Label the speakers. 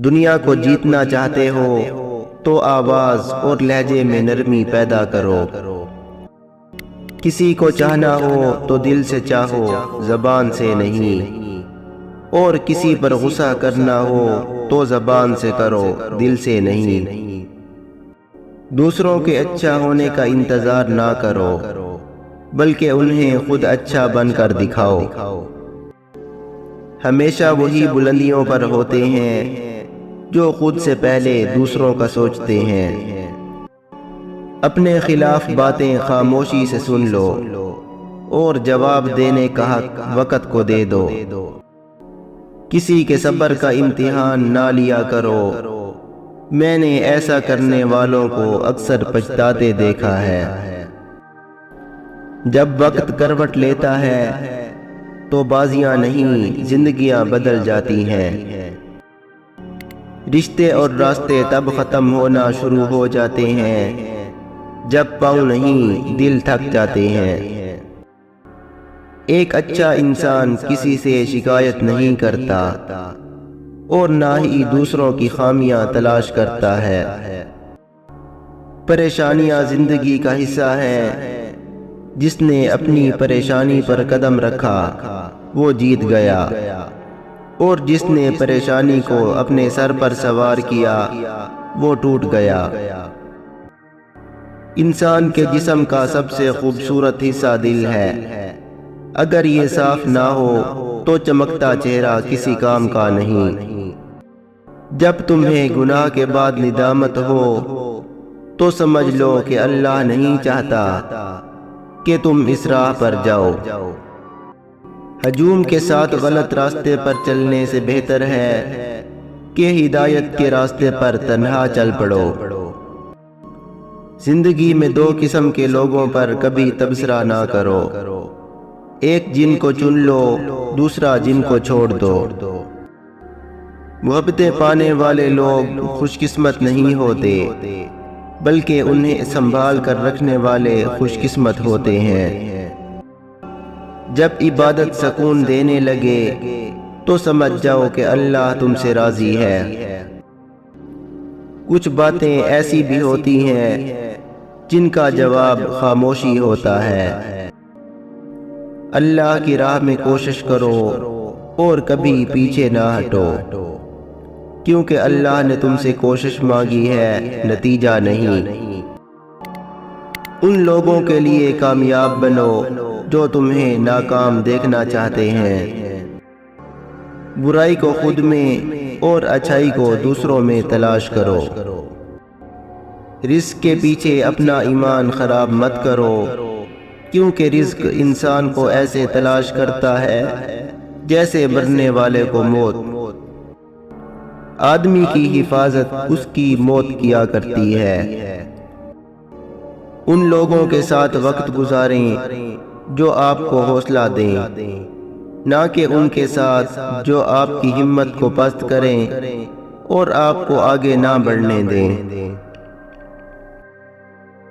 Speaker 1: دنیا کو جیتنا چاہتے ہو تو آواز اور لہجے میں نرمی پیدا کرو۔ کسی کو چاہنا ہو تو دل سے چاہو، زبان سے نہیں۔ اور کسی پر غصہ کرنا ہو تو زبان سے کرو، دل سے نہیں۔ دوسروں کے اچھا ہونے کا انتظار نہ کرو، بلکہ انہیں خود اچھا بن کر دکھاؤ۔ ہمیشہ وہی بلندیوں پر ہوتے ہیں جو خود سے پہلے دوسروں کا سوچتے ہیں۔ اپنے خلاف باتیں خاموشی سے سن لو، اور جواب دینے کا حق وقت کو دے دو۔ کسی کے صبر کا امتحان نہ لیا کرو، میں نے ایسا کرنے والوں کو اکثر پچھتاتے دیکھا ہے۔ جب وقت کروٹ لیتا ہے تو بازیاں نہیں، زندگیاں بدل جاتی ہیں۔ رشتے اور راستے تب ختم ہونا شروع ہو جاتے ہیں جب پاؤں نہیں، دل تھک جاتے ہیں۔ ایک اچھا انسان کسی سے شکایت نہیں کرتا، اور نہ ہی دوسروں کی خامیاں تلاش کرتا ہے۔ پریشانیاں زندگی کا حصہ ہیں، جس نے اپنی پریشانی پر قدم رکھا وہ جیت گیا، اور جس نے پریشانی کو اپنے سر پر سوار کیا وہ ٹوٹ گیا۔ انسان کے جسم کا سب سے خوبصورت حصہ دل ہے۔ اگر یہ صاف نہ ہو تو چمکتا چہرہ کسی کام کا نہیں۔ جب تمہیں گناہ کے بعد ندامت ہو تو سمجھ لو کہ اللہ نہیں چاہتا کہ تم اس راہ پر جاؤ۔ ہجوم کے ساتھ غلط راستے پر چلنے سے بہتر ہے کہ ہدایت کے راستے پر تنہا چل پڑو۔ زندگی میں دو قسم کے لوگوں پر کبھی تبصرہ نہ کرو، ایک جن کو چن لو، دوسرا جن کو چھوڑ دو۔ محبتیں پانے والے لوگ خوش قسمت نہیں ہوتے، بلکہ انہیں سنبھال کر رکھنے والے خوش قسمت ہوتے ہیں۔ جب عبادت سکون دینے لگے تو سمجھ جاؤ کہ اللہ تم سے راضی ہے۔ کچھ باتیں ایسی بھی ہوتی ہیں جن کا جواب خاموشی ہوتا ہے۔ اللہ کی راہ میں کوشش کرو اور کبھی پیچھے نہ ہٹو، کیونکہ اللہ نے تم سے کوشش مانگی ہے، نتیجہ نہیں۔ ان لوگوں کے لیے کامیاب بنو جو تمہیں ناکام دیکھنا چاہتے ہیں۔ برائی کو خود میں اور اچھائی کو دوسروں میں تلاش کرو۔ رزق کے پیچھے اپنا ایمان خراب مت کرو، کیونکہ رزق انسان کو ایسے تلاش کرتا ہے جیسے مرنے والے کو موت۔ آدمی کی حفاظت اس کی موت کیا کرتی ہے۔ ان لوگوں کے ساتھ وقت گزاریں جو آپ کو حوصلہ دیں، نہ کہ ان کے ساتھ جو آپ کی ہمت کو پست کریں اور آپ کو آگے نہ بڑھنے دیں۔